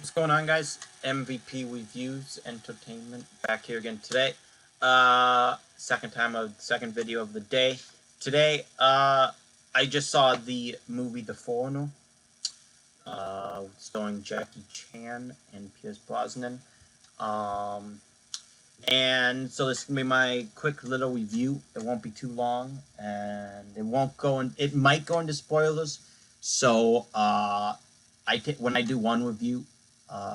What's going on, guys? MVP Reviews Entertainment back here again today. Second video of the day. Today, I just saw the movie The Foreigner, starring Jackie Chan and Pierce Brosnan. And so this is gonna be my quick little review. It won't be too long, and it might go into spoilers. So, when I do one review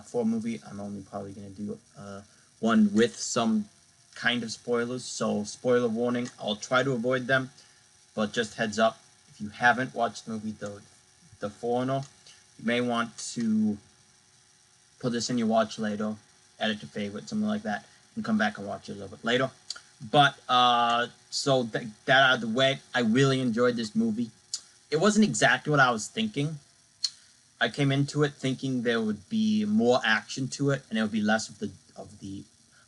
for a movie, I'm only probably going to do one with some kind of spoilers. So, spoiler warning, I'll try to avoid them. But just heads up, if you haven't watched the movie The Foreigner, you may want to put this in your watch later, add it to favorite, something like that, and come back and watch it a little bit later. But, so that out of the way, I really enjoyed this movie. It wasn't exactly what I was thinking. I came into it thinking there would be more action to it, and it would be less of the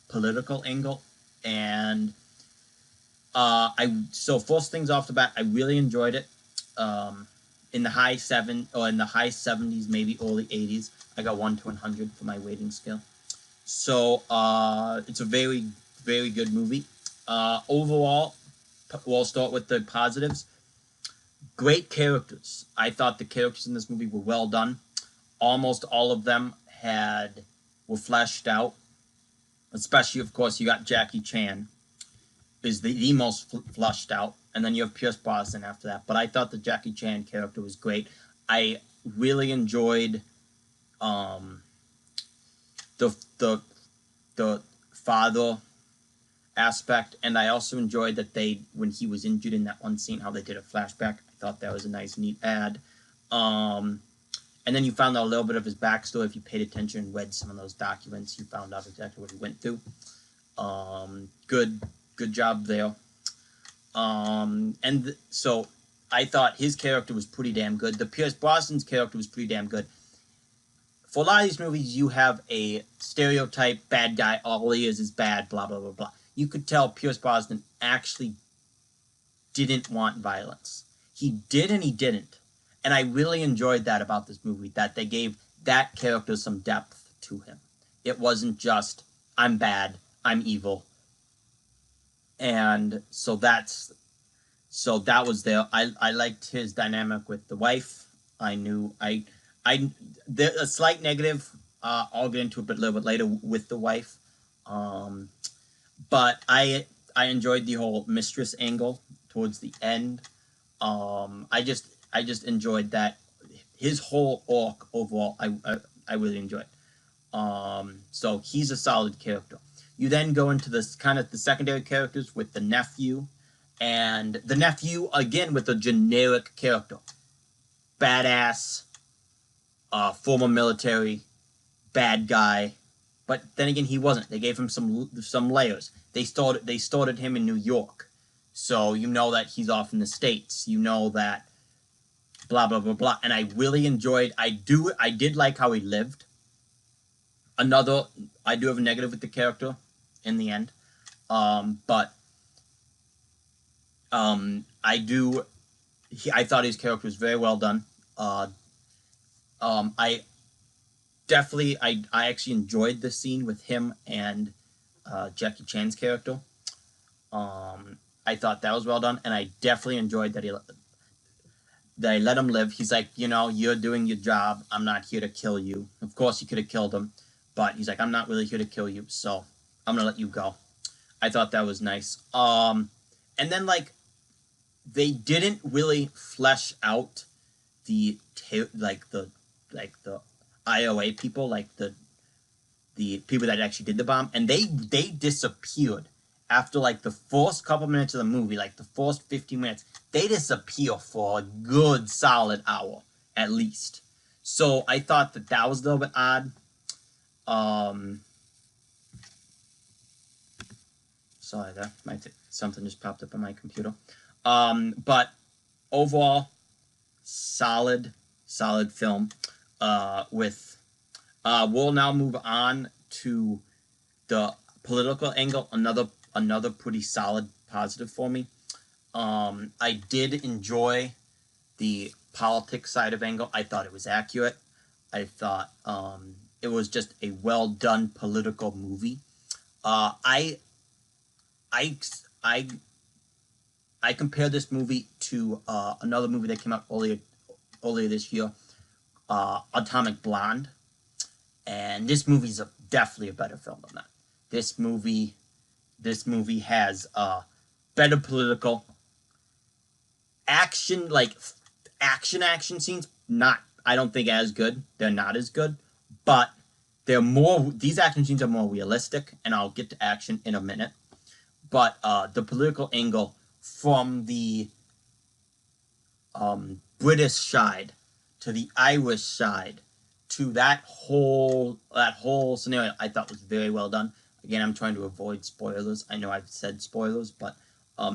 political angle. And so first things off the bat, I really enjoyed it. In the high 70s, maybe early 80s. I got 1 to 100 for my rating scale. So it's a very, very good movie. Overall, we'll start with the positives. Great characters. I thought the characters in this movie were well done. Almost all of them were fleshed out. Especially, of course, you got Jackie Chan, is the most fleshed out, and then you have Pierce Brosnan after that. But I thought the Jackie Chan character was great. I really enjoyed the father aspect, and I also enjoyed that when he was injured in that one scene, how they did a flashback. I thought that was a nice, neat add. And then you found out a little bit of his backstory. If you paid attention and read some of those documents, you found out exactly what he went through. Good job there. So I thought his character was pretty damn good. The Pierce Brosnan's character was pretty damn good. For a lot of these movies, you have a stereotype bad guy. All he is bad, blah, blah, blah, blah. You could tell Pierce Brosnan actually didn't want violence. He did and he didn't. And I really enjoyed that about this movie, that they gave that character some depth to him. It wasn't just, I'm bad, I'm evil. And so that was there. I liked his dynamic with the wife. There's a slight negative, I'll get into it a little bit later with the wife. But I enjoyed the whole mistress angle towards the end. I just enjoyed that. His whole arc overall, I really enjoyed. So he's a solid character. You then go into this kind of the secondary characters with the nephew, and the nephew again with a generic character, badass, former military, bad guy. But then again, he wasn't. They gave him some layers. They started him in New York, so you know that he's off in the States. You know that blah blah blah blah. And I really enjoyed. I did like how he lived. I do have a negative with the character in the end, but I thought his character was very well done. I actually enjoyed the scene with him and Jackie Chan's character. I thought that was well done, and I definitely enjoyed that I let him live. He's like, you're doing your job. I'm not here to kill you. Of course, he could have killed him, but he's like, I'm not really here to kill you, so I'm gonna let you go. I thought that was nice. And then they didn't really flesh out the IOA people, the people that actually did the bomb, and they disappeared after the first couple minutes of the movie, the first 15 minutes. They disappear for a good solid hour at least. So I thought that was a little bit odd. Sorry, something just popped up on my computer. But overall, solid film. We'll now move on to the political angle. Another pretty solid positive for me. I did enjoy the politics side of angle. I thought it was accurate. I thought it was just a well done political movie. I I I I compare this movie to another movie that came out earlier this year, Atomic Blonde, and this movie's definitely a better film than that. This movie this movie has better political action, like action scenes. Not, I don't think as good. They're not as good, but they're more. These action scenes are more realistic, and I'll get to action in a minute. But the political angle from the British side to the Irish side to that whole scenario, I thought was very well done. Again, I'm trying to avoid spoilers. I know I've said spoilers, but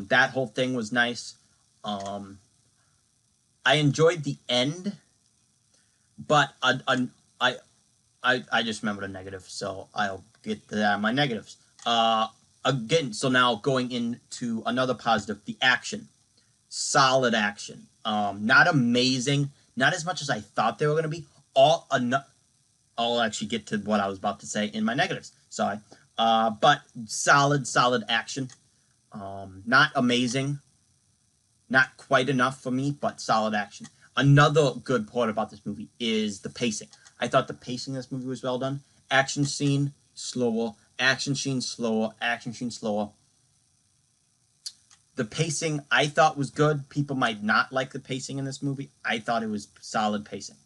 that whole thing was nice. I enjoyed the end, but I just remembered a negative, so I'll get to that. My negatives. Again, so now going into another positive, the action. Solid action. Not amazing. Not as much as I thought they were going to be. I'll actually get to what I was about to say in my negatives. Sorry. But solid action. Not amazing. Not quite enough for me, but solid action. Another good part about this movie is the pacing. I thought the pacing of this movie was well done. Action scene, slower. Action scene, slower. Action scene, slower. The pacing, I thought, was good. People might not like the pacing in this movie. I thought it was solid pacing.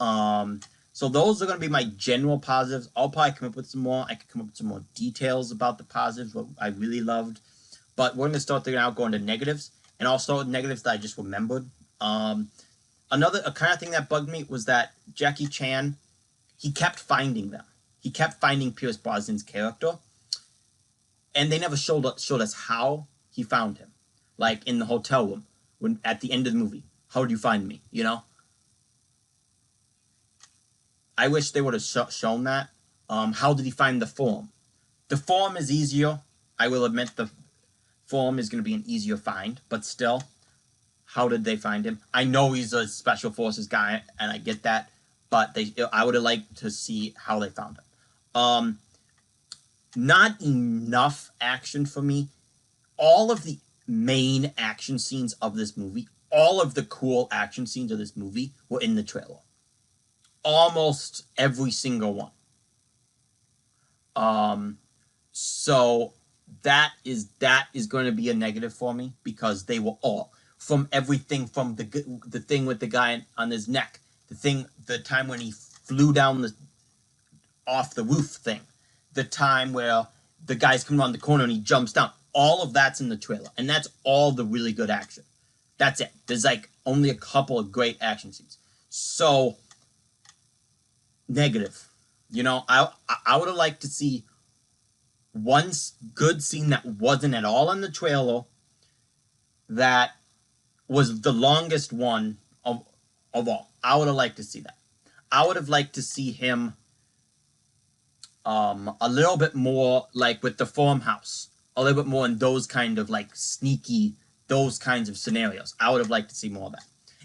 So those are going to be my general positives. I'll probably come up with some more. I could come up with some more details about the positives, what I really loved. But we're going to start now going to negatives. And I'll start with negatives that I just remembered. A kind of thing that bugged me was that Jackie Chan, he kept finding them. He kept finding Pierce Brosnan's character. And they never showed us how he found him. Like in the hotel room, when at the end of the movie. How did you find me? You know? I wish they would have shown that. How did he find the form? The form is easier. I will admit the form is going to be an easier find. But still, how did they find him? I know he's a Special Forces guy, and I get that. But I would have liked to see how they found him. Not enough action for me. All of the main action scenes of this movie, all of the cool action scenes of this movie were in the trailer. Almost every single one. So that is going to be a negative for me because they were all from everything from the thing with the guy on his neck, the time when he flew down off the roof thing, the time where the guy's coming around the corner and he jumps down. All of that's in the trailer, and that's all the really good action. That's it. There's like only a couple of great action scenes. So negative. You know, I would have liked to see one good scene that wasn't at all in the trailer that was the longest one of all. I would have liked to see that. I would have liked to see him a little bit more like with the farmhouse. A little bit more in those kind of like sneaky, those kinds of scenarios. I would have liked to see more of that.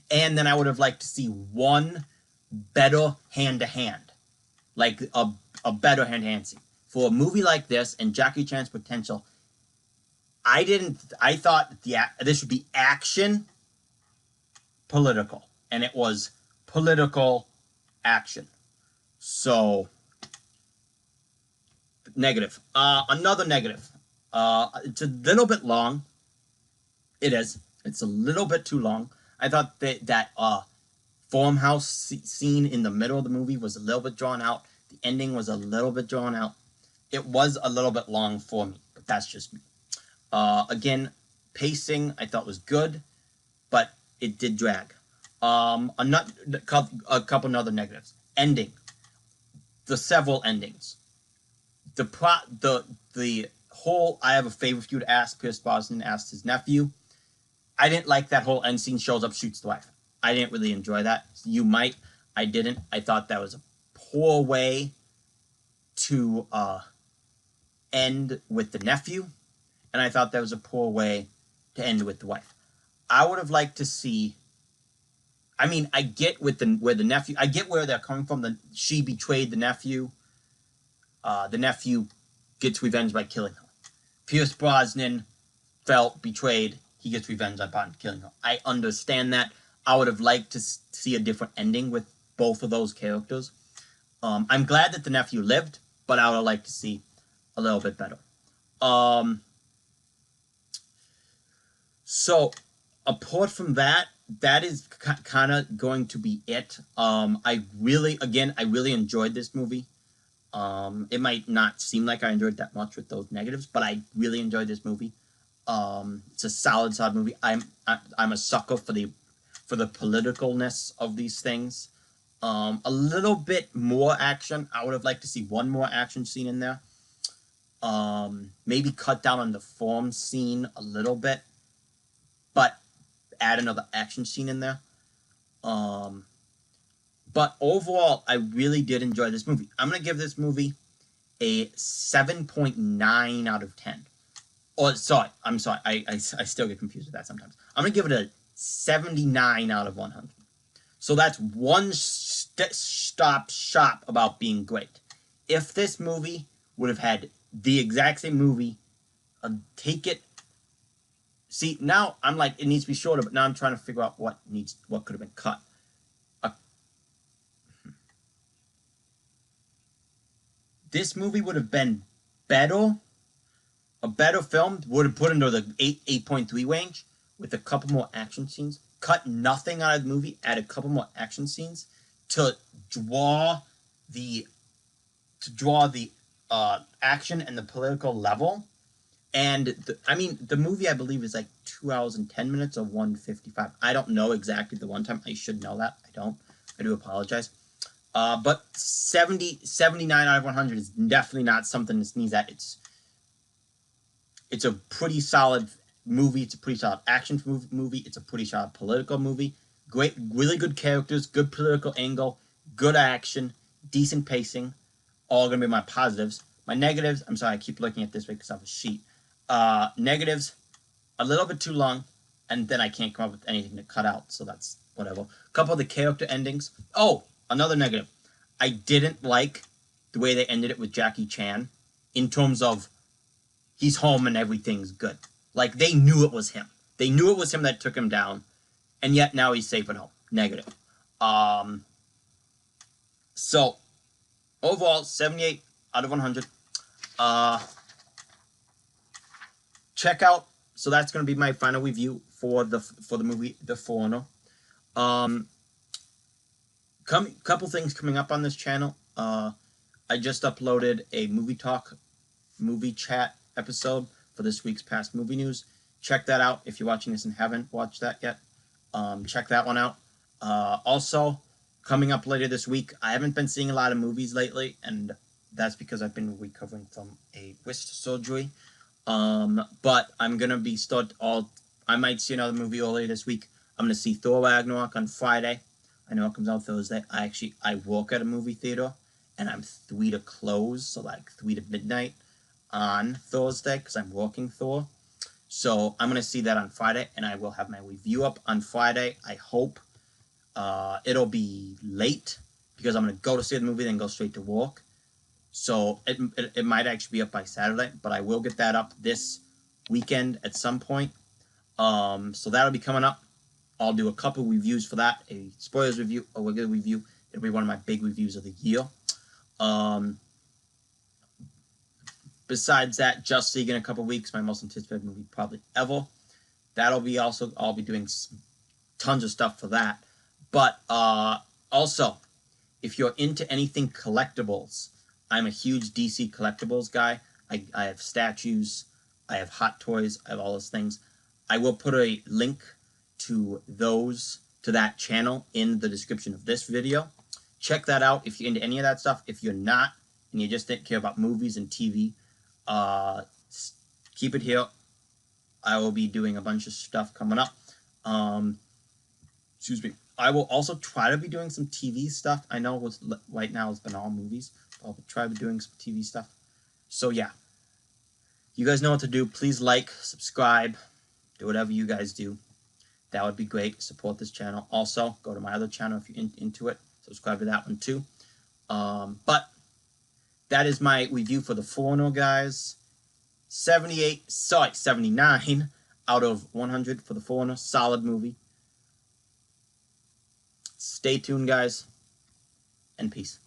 And then I would have liked to see one better hand-to-hand. Like a better hand-to-hand scene. For a movie like this and Jackie Chan's potential, I thought this would be action, political. And it was political action. So, negative. Another negative. It's a little bit long. It is. It's a little bit too long. I thought that farmhouse scene in the middle of the movie was a little bit drawn out. The ending was a little bit drawn out. It was a little bit long for me, but that's just me. Again, pacing I thought was good, but it did drag. A couple other negatives. Ending. The several endings. The whole I have a favor for you to ask. Pierce Brosnan asked his nephew. I didn't like that whole end scene. Shows up, shoots the wife. I didn't really enjoy that. You might. I didn't. I thought that was a poor way to end with the nephew, and I thought that was a poor way to end with the wife. I would have liked to see I mean, I get where the nephew. I get where they're coming from. She betrayed the nephew. The nephew gets revenge by killing her. Pierce Brosnan felt betrayed. He gets revenge upon killing her. I understand that. I would have liked to see a different ending with both of those characters. I'm glad that the nephew lived, but I would have liked to see a little bit better. So, apart from that, that is kind of going to be it. I really enjoyed this movie. It might not seem like I enjoyed that much with those negatives, but I really enjoyed this movie. It's a solid movie. I'm a sucker for the politicalness of these things. A little bit more action. I would have liked to see one more action scene in there. Maybe cut down on the form scene a little bit, but add another action scene in there. But overall, I really did enjoy this movie. I'm gonna give this movie a 7.9 out of 10. Oh, sorry, I'm sorry. I still get confused with that sometimes. I'm gonna give it a 79 out of 100. So that's one stop shop about being great. If this movie would have had the exact same movie, take it. See, now I'm like, it needs to be shorter, but now I'm trying to figure out what could have been cut. This movie would have been better. A better film would have put into the 8.3 range with a couple more action scenes. Cut nothing out of the movie, add a couple more action scenes to draw the action and the political level. And the movie, I believe, is like 2 hours and 10 minutes or 1:55. I don't know exactly the one time. I should know that. I don't. I do apologize. But 79 out of 100 is definitely not something to sneeze at. It's a pretty solid movie. It's a pretty solid action movie. It's a pretty solid political movie. Great, really good characters, good political angle, good action, decent pacing. All gonna be my positives. My negatives, I'm sorry, I keep looking at this way because I have a sheet. Negatives, a little bit too long, and then I can't come up with anything to cut out, so that's whatever. A couple of the character endings. Oh, another negative. I didn't like the way they ended it with Jackie Chan in terms of he's home and everything's good. Like, they knew it was him. They knew it was him that took him down, and yet now he's safe at home. Negative. So, overall, 78 out of 100. Check out, so that's going to be my final review for the movie The Foreigner. Couple things coming up on this channel. I just uploaded a movie chat episode for this week's past movie news. Check that out if you're watching this and haven't watched that yet. Check that one out. Also, coming up later this week, I haven't been seeing a lot of movies lately, and that's because I've been recovering from a wrist surgery. But I'm gonna be I might see another movie earlier this week. I'm gonna see Thor Ragnarok on Friday. I know it comes out Thursday. I work at a movie theater, and I'm 3 to close, so like 3 to midnight on Thursday because I'm working Thor. So I'm gonna see that on Friday, and I will have my review up on Friday. I hope it'll be late because I'm gonna go to see the movie, then go straight to work. So it might actually be up by Saturday, but I will get that up this weekend at some point. So that'll be coming up. I'll do a couple reviews for that, a spoilers review, a regular review. It'll be one of my big reviews of the year. Besides that, Just League in a couple weeks, my most anticipated movie probably ever. That'll be also, I'll be doing tons of stuff for that. But also, if you're into anything collectibles, I'm a huge DC collectibles guy. I have statues, I have hot toys, I have all those things. I will put a link to that channel in the description of this video. Check that out if you're into any of that stuff. If you're not, and you just didn't care about movies and TV, keep it here. I will be doing a bunch of stuff coming up. Excuse me. I will also try to be doing some TV stuff. I know right now it's been all movies. I'll try to be doing some TV stuff. So yeah. You guys know what to do. Please like, subscribe, do whatever you guys do. that would be great. Support this channel. Also, go to my other channel if you're into it. Subscribe to that one too. But that is my review for the Foreigner, guys. 79 out of 100 for the Foreigner. Solid movie. Stay tuned, guys, and peace.